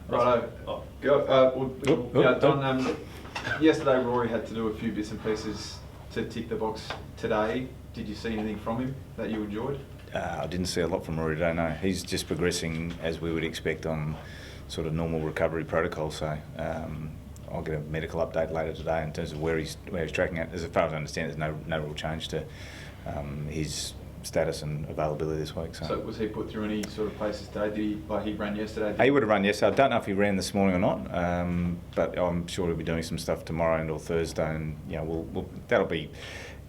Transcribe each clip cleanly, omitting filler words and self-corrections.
Righto. Don, yesterday Rory had to do a few bits and pieces to tick the box today. Did you see anything from him that you enjoyed? I didn't see a lot from Rory today, no. He's just progressing as we would expect on sort of normal recovery protocol. So I'll get a medical update later today in terms of where he's tracking at. As far as I understand, there's no real change to his status and availability this week. So was he put through any sort of paces today? He ran yesterday? He would have run yesterday. I don't know if he ran this morning or not, but I'm sure he'll be doing some stuff tomorrow and or Thursday, and that'll be,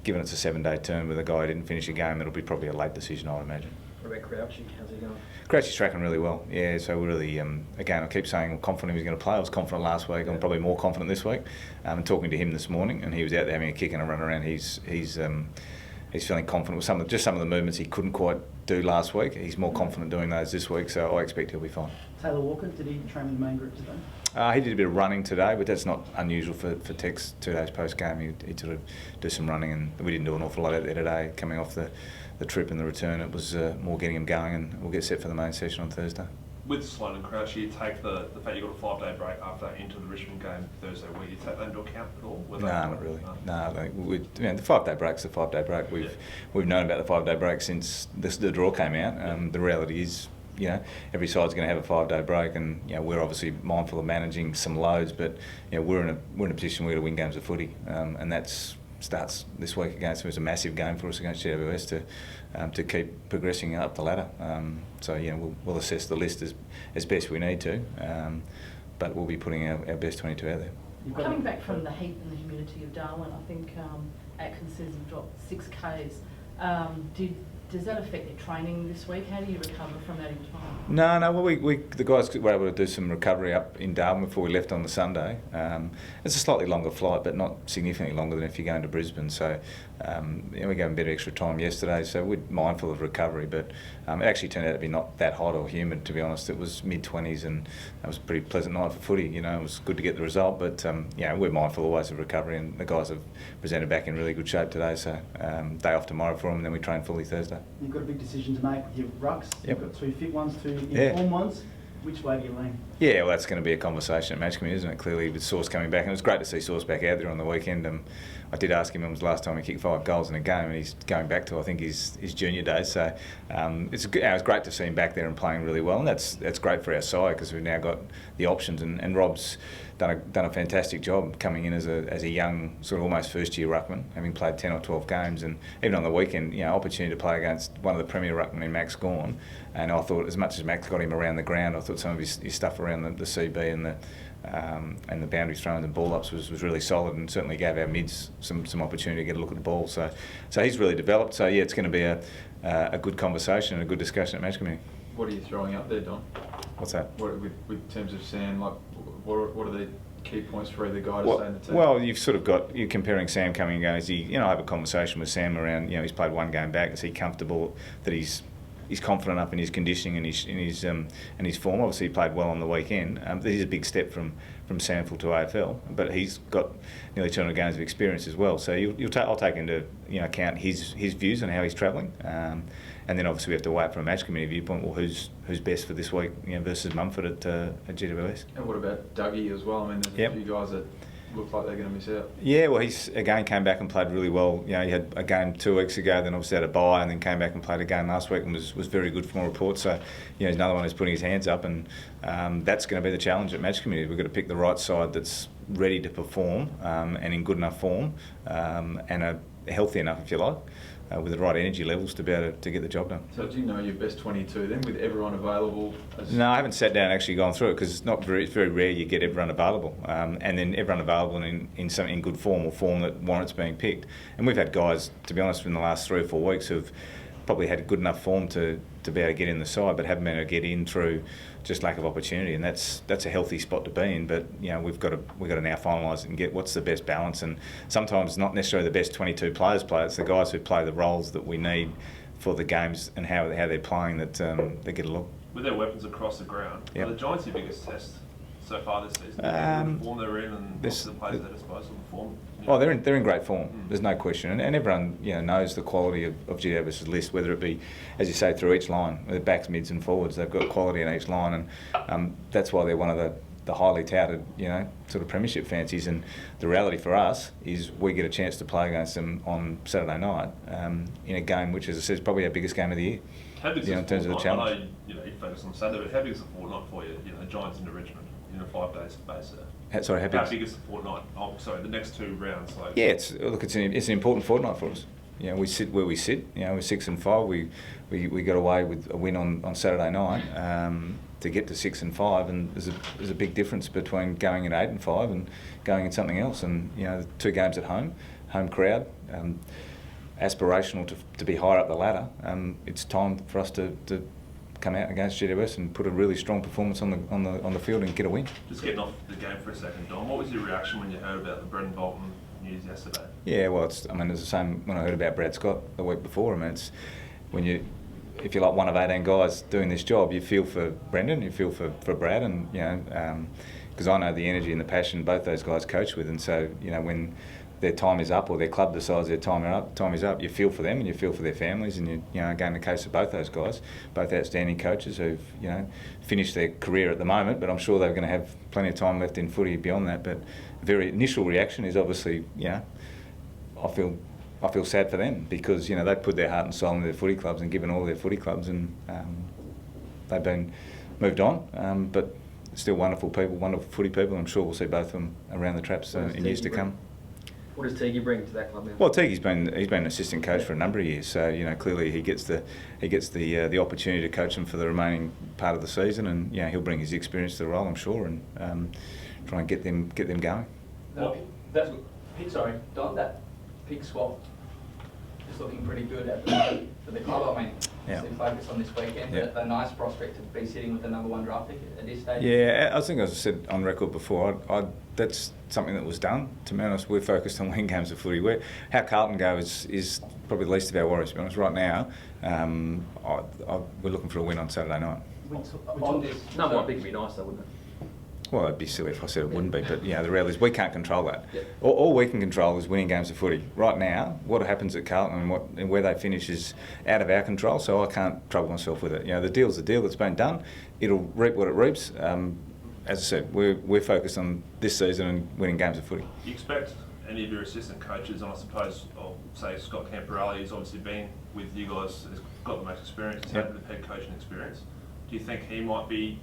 given it's a 7-day term with a guy who didn't finish a game, it'll be probably a late decision, I would imagine. What about Crouchy? How's he going? Crouchy's tracking really well, yeah, so we're really, again, I keep saying I'm confident he was going to play. I was confident last week, I'm probably more confident this week. And talking to him this morning, and he was out there having a kick and a run around, he's feeling confident with some of the movements he couldn't quite do last week. He's more confident doing those this week, so I expect he'll be fine. Taylor Walker, did he train with the main group today? He did a bit of running today, but that's not unusual for Tex 2 days post-game. He'd sort of do some running, and we didn't do an awful lot out there today. Coming off the trip and the return, it was more getting him going, and we'll get set for the main session on Thursday. With Sloan and Crouch, you take the fact you got a 5-day break after into the Richmond game Thursday week. You take that into account at all? No, not really. No, I don't. The 5-day break's a 5-day break. We've known about the 5-day break since the draw came out. The reality is, every side's going to have a 5-day break, and we're obviously mindful of managing some loads, but we're in a position where to win games of footy, and that's starts this week against. It was a massive game for us against GWS to keep progressing up the ladder. We'll assess the list as best we need to, but we'll be putting our best 22 out there. Coming back from the heat and the humidity of Darwin, I think Atkins says you've dropped 6 Ks. Does that affect your training this week? How do you recover from that in time? No. Well, the guys were able to do some recovery up in Darwin before we left on the Sunday. It's a slightly longer flight, but not significantly longer than if you're going to Brisbane. So we gave them a bit of extra time yesterday, so we're mindful of recovery. But it actually turned out to be not that hot or humid, to be honest. It was mid-20s, and it was a pretty pleasant night for footy. It was good to get the result, but we're mindful always of recovery, and the guys have presented back in really good shape today. So day off tomorrow for them, and then we train fully Thursday. You've got a big decision to make with your rucks. Yep. You've got 2 fit ones, 2 informed ones. Which way do you lean? Yeah, well, that's going to be a conversation at match committee, isn't it? Clearly, with Source coming back, and it was great to see Source back out there on the weekend. I did ask him when it was the last time he kicked 5 goals in a game, and he's going back to, I think, his junior days. So it was great to see him back there and playing really well, and that's great for our side because we've now got the options. And Rob's done a fantastic job coming in as a young, sort of almost first-year ruckman, having played 10 or 12 games, and even on the weekend, opportunity to play against one of the premier ruckmen in Max Gawn. And I thought, as much as Max got him around the ground, I thought some of his stuff around the CB and the boundary throws and ball ups was really solid, and certainly gave our mids some opportunity to get a look at the ball. So he's really developed. So yeah, it's going to be a good conversation and a good discussion at match committee. What are you throwing up there, Don? What's that? With terms of Sam, what are the key points for either guy to stay in the team? Well, you're comparing Sam coming and going. Is he? I have a conversation with Sam around. He's played 1 game back. Is he comfortable that he's confident enough in his conditioning and his form? Obviously, he played well on the weekend. This is a big step from Sandford to AFL, but he's got nearly 200 games of experience as well. So I'll take into account his views on how he's travelling, and then obviously we have to wait for a match committee viewpoint. Well, who's best for this week versus Mumford at GWS? And what about Dougie as well? I mean, there's a few guys that look like they're going to miss out. Yeah, well, he's again came back and played really well. He had a game 2 weeks ago, then obviously had a bye, and then came back and played a game last week and was very good from all reports. So, he's another one who's putting his hands up, and that's going to be the challenge at match committee. We've got to pick the right side that's ready to perform and in good enough form and healthy enough, if you like, with the right energy levels to be able to get the job done. So do you know your best 22 then, with everyone available? No, I haven't sat down and actually gone through it because it's very rare you get everyone available, and then everyone available in good form or form that warrants being picked. And we've had guys, to be honest, in the last 3 or 4 weeks who've probably had good enough form to be able to get in the side, but haven't been able to get in through just lack of opportunity, and that's a healthy spot to be in. But we've got to now finalise it and get what's the best balance. And sometimes not necessarily the best 22 players play; it's the guys who play the roles that we need for the games and how they're playing that they get a look. With their weapons across the ground, are the Giants your biggest test so far this season? The form they're in and this- the players at their disposal, the form? Oh, they're in great form. There's no question, and everyone knows the quality of G Davis's list. Whether it be, as you say, through each line, the backs, mids, and forwards, they've got quality in each line, and that's why they're one of the highly touted, sort of premiership fancies. And the reality for us is we get a chance to play against them on Saturday night in a game which, as I said, is probably our biggest game of the year. How big is in terms of the challenge. I know you focus on Sunday, but how big is the fortnight for you? Giants into Richmond in a 5 days space. Sorry, how big is the fortnight? Oh, sorry, the next 2 rounds. Yeah, it's an important fortnight for us. We sit where we sit. We're 6 and 5. We got away with a win on Saturday night to get to 6 and 5, and there's a big difference between going in 8 and 5 and going in something else. And the 2 games at home crowd, aspirational to be higher up the ladder. It's time for us to come out against GWS and put a really strong performance on the field and get a win. Just getting off the game for a second, Don. What was your reaction when you heard about the Brendan Bolton news yesterday? Yeah, well, it's the same when I heard about Brad Scott the week before. It's when if you're like one of 18 guys doing this job, you feel for Brendan, you feel for Brad, and because I know the energy and the passion both those guys coach with, and so when their time is up or their club decides their time is up, you feel for them and you feel for their families, and again, the case of both those guys, both outstanding coaches who've finished their career at the moment, but I'm sure they're going to have plenty of time left in footy beyond that. But the very initial reaction is obviously I feel sad for them because they put their heart and soul into their footy clubs and given all their footy clubs, and they've been moved on, but still wonderful people, wonderful footy people. I'm sure we'll see both of them around the traps in years to come. What does Teague bring to that club now? Well, Teague's been an assistant coach for a number of years, so clearly he gets the opportunity to coach them for the remaining part of the season, and he'll bring his experience to the role, I'm sure, and try and get them going. Sorry, Don, that pick swap is looking pretty good at the moment for the club. I mean, obviously focus on this weekend, but a nice prospect to be sitting with the number 1 draft pick at this stage. Yeah, I think, as I said on record before, that's something that was done. To be honest, we're focused on winning games of footy. How Carlton go is probably the least of our worries. To be honest, right now, we're looking for a win on Saturday night. On this, number 1 pick would be nice, though, wouldn't it? Well, it'd be silly if I said it wouldn't be, but the reality is we can't control that. Yep. All we can control is winning games of footy. Right now, what happens at Carlton and where they finish is out of our control, so I can't trouble myself with it. The deal's the deal that's been done. It'll reap what it reaps. As I said, we're focused on this season and winning games of footy. Do you expect any of your assistant coaches, and I suppose, say Scott Camporelli, who's obviously been with you guys, has got the most experience, has had the head coaching experience. Do you think he might be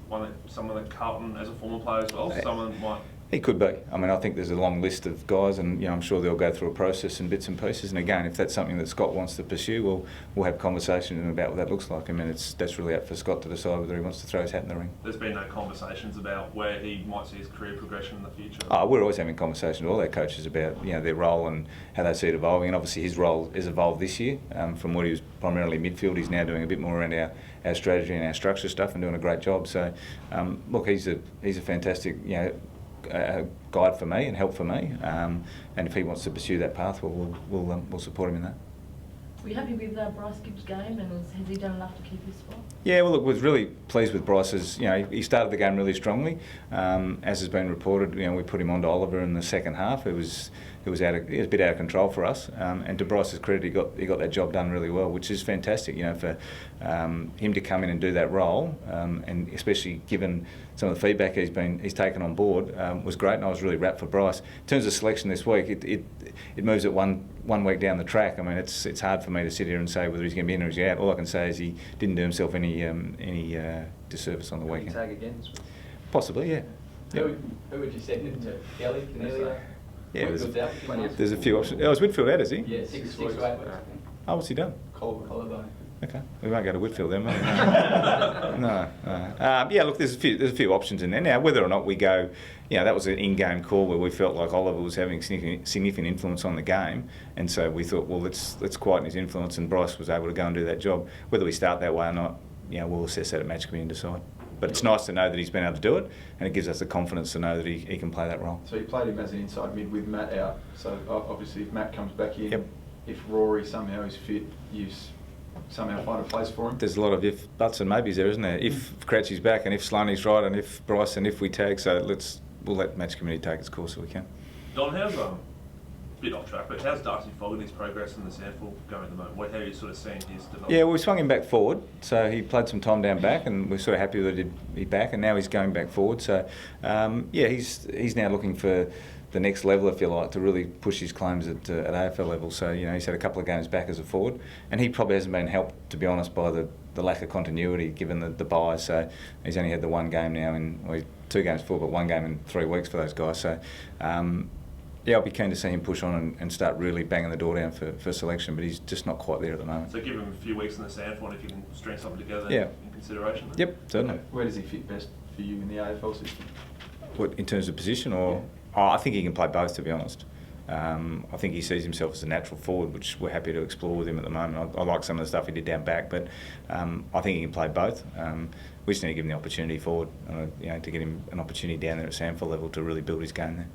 someone that Carlton, as a former player as well, someone might... He could be. I think there's a long list of guys, and I'm sure they'll go through a process and bits and pieces. And again, if that's something that Scott wants to pursue, we'll have conversations about what that looks like. That's really up for Scott to decide whether he wants to throw his hat in the ring. There's been no conversations about where he might see his career progression in the future? We're always having conversations with all our coaches about their role and how they see it evolving. And obviously his role has evolved this year. From what he was primarily midfield, he's now doing a bit more around our strategy and our structure stuff and doing a great job. So, look, he's a fantastic guide for me and help for me. And if he wants to pursue that path, we'll support him in that. Were you happy with Bryce Gibbs' game, and has he done enough to keep his spot? Yeah, well, look, was really pleased with Bryce's. He started the game really strongly. As has been reported, we put him onto Oliver in the second half. It was a bit out of control for us. And to Bryce's credit, he got that job done really well, which is fantastic. For him to come in and do that role, and especially given some of the feedback he's taken on board, was great. And I was really rapt for Bryce. In terms of selection this week, it moves it one week down the track. It's hard for me to sit here and say whether he's going to be in or he's out. All I can say is he didn't do himself any disservice on the weekend. Tag again? Possibly, yeah. Who would you send him to? Kelly? Cornelia? Yeah, there's a few options. Oh, is Whitfield out, is he? Yeah, 6 to 8 weeks. Oh, what's he done? Collarbone. Okay, we won't go to Whitfield then, will we? No. Yeah, look, there's a few options in there. Now, whether or not we go, that was an in-game call where we felt like Oliver was having significant influence on the game, and so we thought, well, let's quieten his influence, and Bryce was able to go and do that job. Whether we start that way or not, we'll assess that at match committee and decide. But it's nice to know that he's been able to do it, and it gives us the confidence to know that he can play that role. So you played him as an inside mid with Matt out. So obviously if Matt comes back in, yep. If Rory somehow is fit, you somehow find a place for him? There's a lot of if, buts and maybes there, isn't there? If Crouchy's back and if Sloaney's right and if Bryce and if we tag, so we'll let match committee take its course if we can. Don, how's bit off track, but how's Darcy Fogarty's progress in the SANFL going at the moment? How are you sort of seeing his development? Yeah, well, we swung him back forward, so he played some time down back, and we're sort of happy that he'd be back, and now he's going back forward. So, he's now looking for the next level, if you like, to really push his claims at AFL level. So, he's had a couple of games back as a forward, and he probably hasn't been helped, to be honest, by the lack of continuity given the buys. So he's only had the one game now in 2 games forward, but 1 game in 3 weeks for those guys. So. I'll be keen to see him push on and start really banging the door down for selection, but he's just not quite there at the moment. So give him a few weeks in the SANFL if you can string something together in consideration. Yep, certainly. Where does he fit best for you in the AFL system? What, in terms of position, or? Yeah. I think he can play both, to be honest. I think he sees himself as a natural forward, which we're happy to explore with him at the moment. I like some of the stuff he did down back, but I think he can play both. We just need to give him the opportunity forward, to get him an opportunity down there at SANFL level to really build his game there.